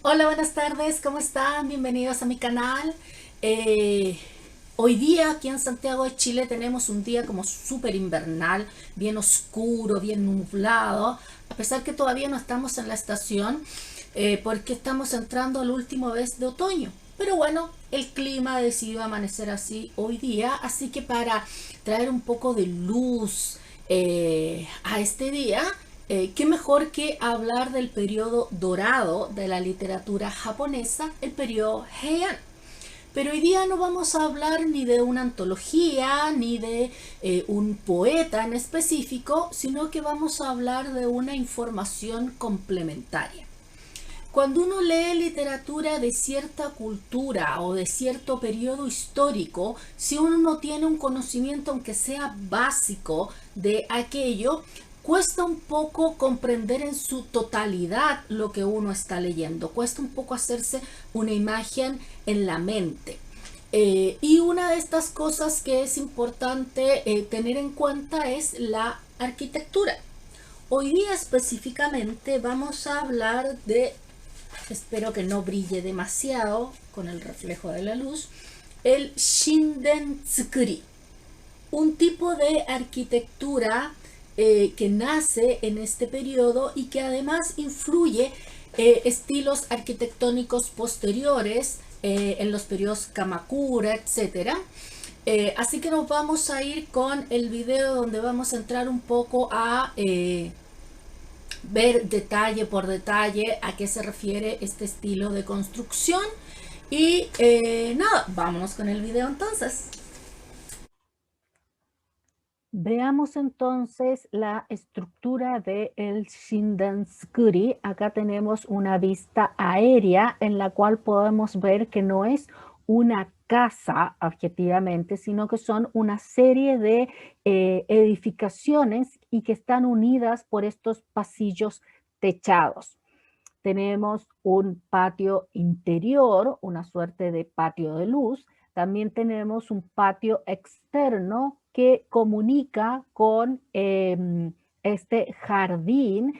Hola, buenas tardes, ¿cómo están? Bienvenidos a mi canal. Eh, Hoy día aquí en Santiago de Chile tenemos un día como súper invernal, bien oscuro, bien nublado, a pesar que todavía no estamos en la estación, porque estamos entrando al último mes de otoño. Pero bueno, el clima decidió amanecer así hoy día, así que para traer un poco de luz a este día, qué mejor que hablar del periodo dorado de la literatura japonesa, el periodo Heian. Pero hoy día no vamos a hablar ni de una antología, ni de un poeta en específico, sino que vamos a hablar de una información complementaria. Cuando uno lee literatura de cierta cultura o de cierto periodo histórico, si uno no tiene un conocimiento, aunque sea básico, de aquello, cuesta un poco comprender en su totalidad lo que uno está leyendo, cuesta un poco hacerse una imagen en la mente. Y una de estas cosas que es importante tener en cuenta es la arquitectura. Hoy día específicamente vamos a hablar de, espero que no brille demasiado con el reflejo de la luz, el Shinden Tsukuri, un tipo de arquitectura que nace en este periodo y que además influye estilos arquitectónicos posteriores en los periodos Kamakura, etcétera. Así que nos vamos a ir con el video donde vamos a entrar un poco a ver detalle por detalle a qué se refiere este estilo de construcción. Y nada, vámonos con el video entonces. Veamos entonces la estructura del Shindansukuri. Acá tenemos una vista aérea en la cual podemos ver que no es una casa objetivamente, sino que son una serie de edificaciones y que están unidas por estos pasillos techados. Tenemos un patio interior, una suerte de patio de luz. También tenemos un patio externo que comunica con este jardín,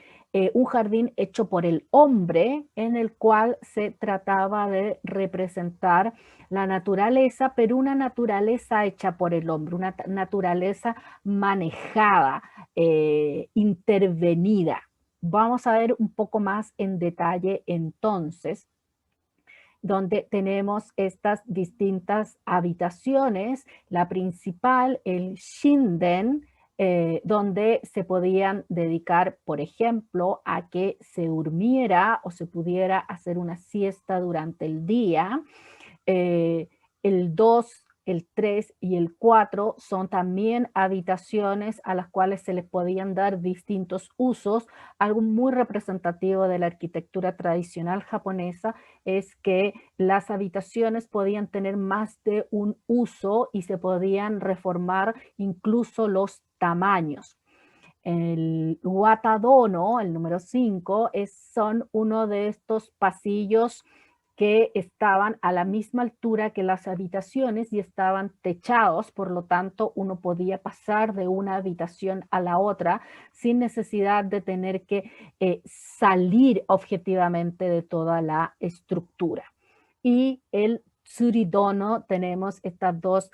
un jardín hecho por el hombre en el cual se trataba de representar la naturaleza, pero una naturaleza hecha por el hombre, una naturaleza manejada, intervenida. Vamos a ver un poco más en detalle entonces, donde tenemos estas distintas habitaciones. La principal, el shinden, donde se podían dedicar, por ejemplo, a que se durmiera o se pudiera hacer una siesta durante el día. El 2, el 3 y el 4 son también habitaciones a las cuales se les podían dar distintos usos. Algo muy representativo de la arquitectura tradicional japonesa es que las habitaciones podían tener más de un uso y se podían reformar incluso los tamaños. El Watadono, el número 5, son uno de estos pasillos que estaban a la misma altura que las habitaciones y estaban techados, por lo tanto uno podía pasar de una habitación a la otra sin necesidad de tener que salir objetivamente de toda la estructura. Y el Tsuridono tenemos estas dos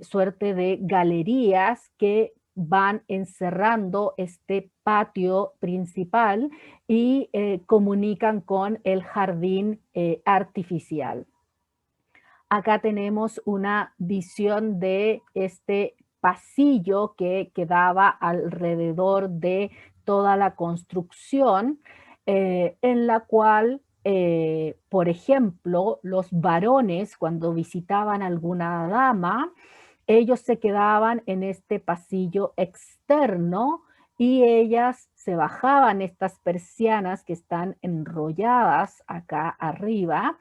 suerte de galerías que van encerrando este patio principal y comunican con el jardín artificial. Acá tenemos una visión de este pasillo que quedaba alrededor de toda la construcción, en la cual, por ejemplo, los varones cuando visitaban a alguna dama, ellos se quedaban en este pasillo externo y ellas se bajaban estas persianas que están enrolladas acá arriba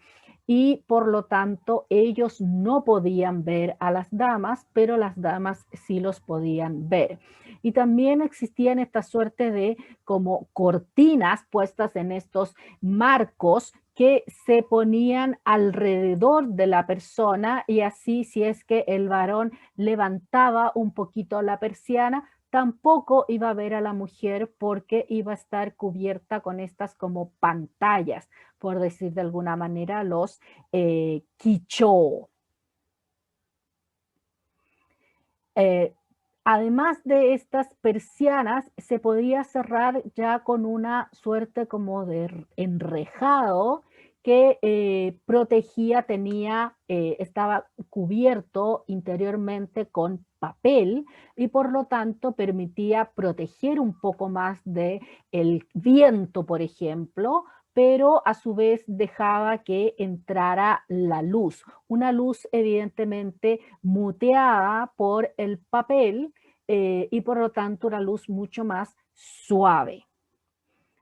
y por lo tanto ellos no podían ver a las damas, pero las damas sí los podían ver. Y también existían esta suerte de como cortinas puestas en estos marcos que se ponían alrededor de la persona y así si es que el varón levantaba un poquito la persiana, tampoco iba a ver a la mujer porque iba a estar cubierta con estas como pantallas, por decir de alguna manera, los quichó. Eh, Además de estas persianas, se podía cerrar ya con una suerte como de enrejado que protegía, estaba cubierto interiormente con papel y por lo tanto permitía proteger un poco más de el viento, por ejemplo, pero a su vez dejaba que entrara la luz, una luz evidentemente muteada por el papel y por lo tanto una luz mucho más suave.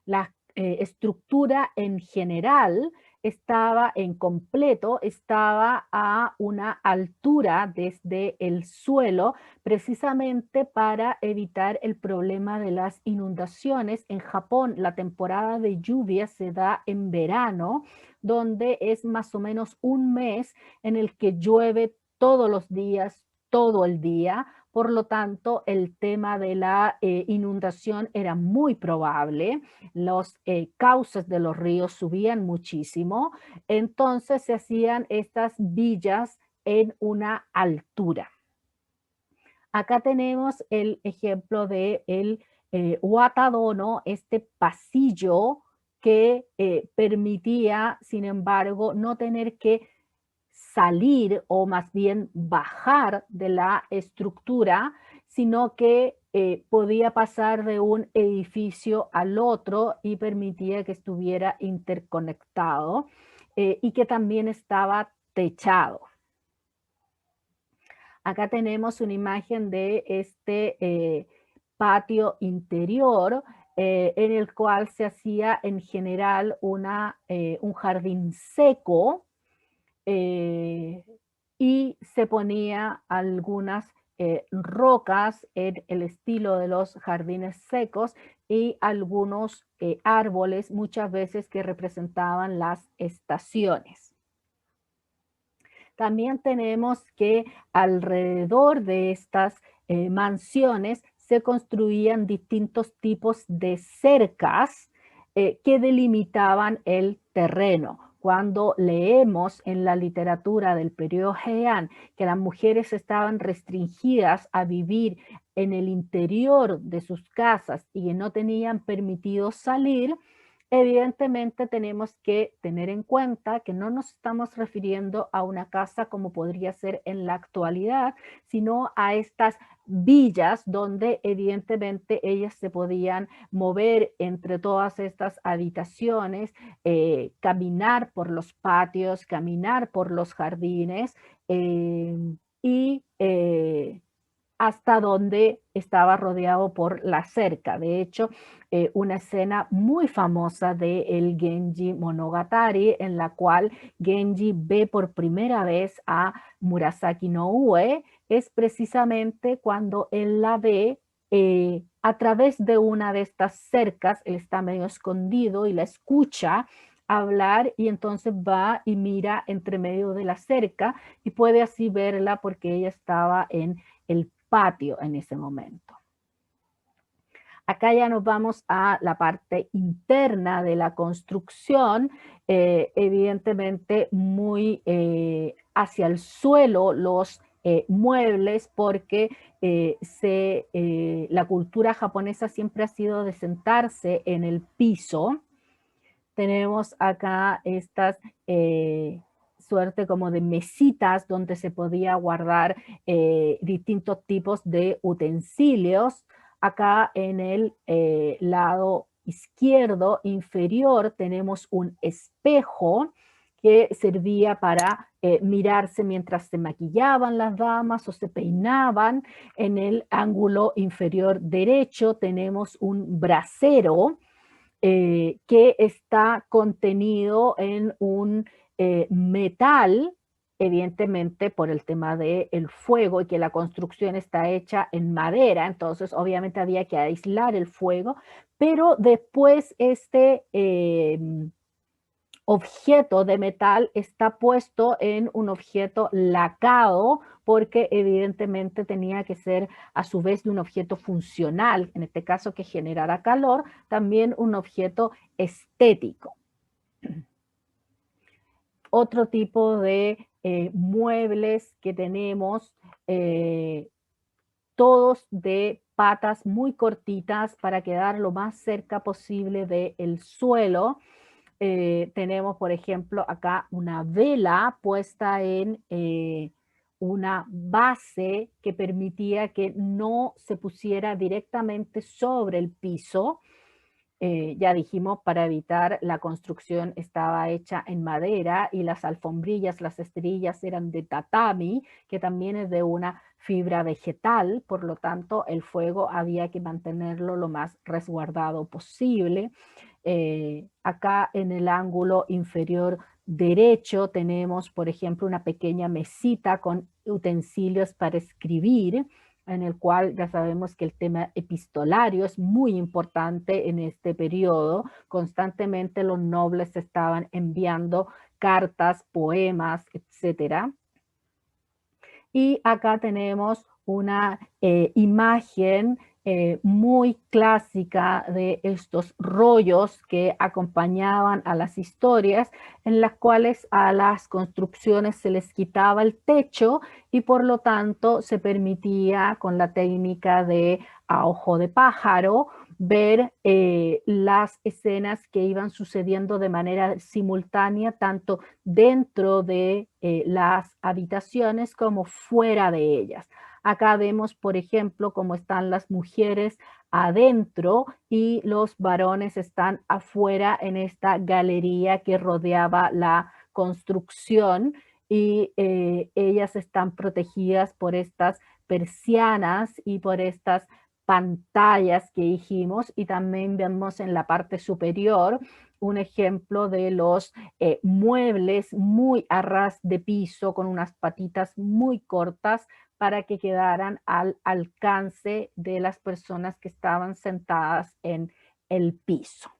La estructura en general estaba en completo, estaba a una altura desde el suelo, precisamente para evitar el problema de las inundaciones. En Japón, la temporada de lluvia se da en verano, donde es más o menos un mes en el que llueve todos los días, todo el día. Por lo tanto, el tema de la inundación era muy probable. Los cauces de los ríos subían muchísimo, entonces se hacían estas villas en una altura. Acá tenemos el ejemplo de el Watadono, este pasillo que permitía, sin embargo, no tener que salir o más bien bajar de la estructura, sino que podía pasar de un edificio al otro y permitía que estuviera interconectado y que también estaba techado. Acá tenemos una imagen de este patio interior en el cual se hacía en general un jardín seco y se ponía algunas rocas en el estilo de los jardines secos y algunos árboles muchas veces que representaban las estaciones. También tenemos que alrededor de estas mansiones se construían distintos tipos de cercas que delimitaban el terreno. Cuando leemos en la literatura del periodo Heian que las mujeres estaban restringidas a vivir en el interior de sus casas y que no tenían permitido salir, evidentemente tenemos que tener en cuenta que no nos estamos refiriendo a una casa como podría ser en la actualidad, sino a estas villas donde evidentemente ellas se podían mover entre todas estas habitaciones, caminar por los patios, caminar por los jardines y hasta donde estaba rodeado por la cerca. De hecho, una escena muy famosa de el Genji Monogatari, en la cual Genji ve por primera vez a Murasaki no Ue, es precisamente cuando él la ve a través de una de estas cercas. Él está medio escondido y la escucha hablar y entonces va y mira entre medio de la cerca y puede así verla porque ella estaba en el patio en ese momento. Acá ya nos vamos a la parte interna de la construcción, evidentemente muy hacia el suelo los muebles porque la cultura japonesa siempre ha sido de sentarse en el piso. Tenemos acá estas suerte como de mesitas donde se podía guardar distintos tipos de utensilios. Acá en el lado izquierdo inferior tenemos un espejo que servía para mirarse mientras se maquillaban las damas o se peinaban. En el ángulo inferior derecho tenemos un brasero que está contenido en un metal, evidentemente por el tema del fuego y que la construcción está hecha en madera, entonces obviamente había que aislar el fuego, pero después este objeto de metal está puesto en un objeto lacado, porque evidentemente tenía que ser a su vez de un objeto funcional, en este caso que generara calor, también un objeto estético. Otro tipo de muebles que tenemos, todos de patas muy cortitas para quedar lo más cerca posible del suelo. Tenemos, por ejemplo, acá una vela puesta en una base que permitía que no se pusiera directamente sobre el piso. Ya dijimos, para evitar la construcción estaba hecha en madera y las alfombrillas, las esterillas eran de tatami, que también es de una fibra vegetal, por lo tanto el fuego había que mantenerlo lo más resguardado posible. Acá en el ángulo inferior derecho tenemos, por ejemplo, una pequeña mesita con utensilios para escribir, en el cual ya sabemos que el tema epistolario es muy importante en este periodo. Constantemente los nobles estaban enviando cartas, poemas, etcétera. Y acá tenemos una imagen muy clásica de estos rollos que acompañaban a las historias, en las cuales a las construcciones se les quitaba el techo y por lo tanto se permitía, con la técnica de a ojo de pájaro, ver las escenas que iban sucediendo de manera simultánea, tanto dentro de las habitaciones como fuera de ellas. Acá vemos, por ejemplo, cómo están las mujeres adentro y los varones están afuera en esta galería que rodeaba la construcción, y ellas están protegidas por estas persianas y por estas pantallas que dijimos, y también vemos en la parte superior un ejemplo de los muebles muy a ras de piso con unas patitas muy cortas para que quedaran al alcance de las personas que estaban sentadas en el piso.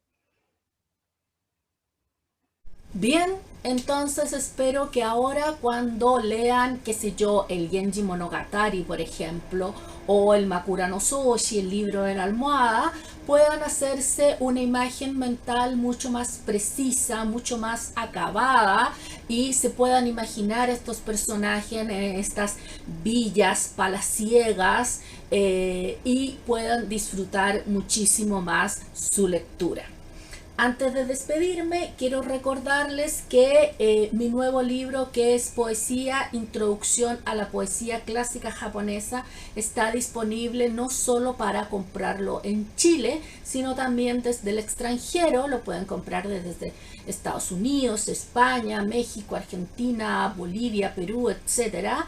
Bien, entonces espero que ahora cuando lean, qué sé yo, el Genji Monogatari, por ejemplo, o el Makura no Soshi, el libro de la almohada, puedan hacerse una imagen mental mucho más precisa, mucho más acabada, y se puedan imaginar estos personajes en estas villas palaciegas, y puedan disfrutar muchísimo más su lectura. Antes de despedirme, quiero recordarles que mi nuevo libro, que es Poesía, Introducción a la Poesía Clásica Japonesa, está disponible no solo para comprarlo en Chile, sino también desde el extranjero. Lo pueden comprar desde Estados Unidos, España, México, Argentina, Bolivia, Perú, etcétera,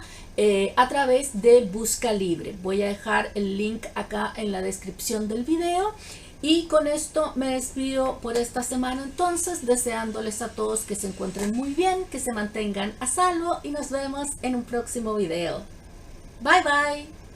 a través de Busca Libre. Voy a dejar el link acá en la descripción del video. Y con esto me despido por esta semana, entonces, deseándoles a todos que se encuentren muy bien, que se mantengan a salvo, y nos vemos en un próximo video. Bye bye.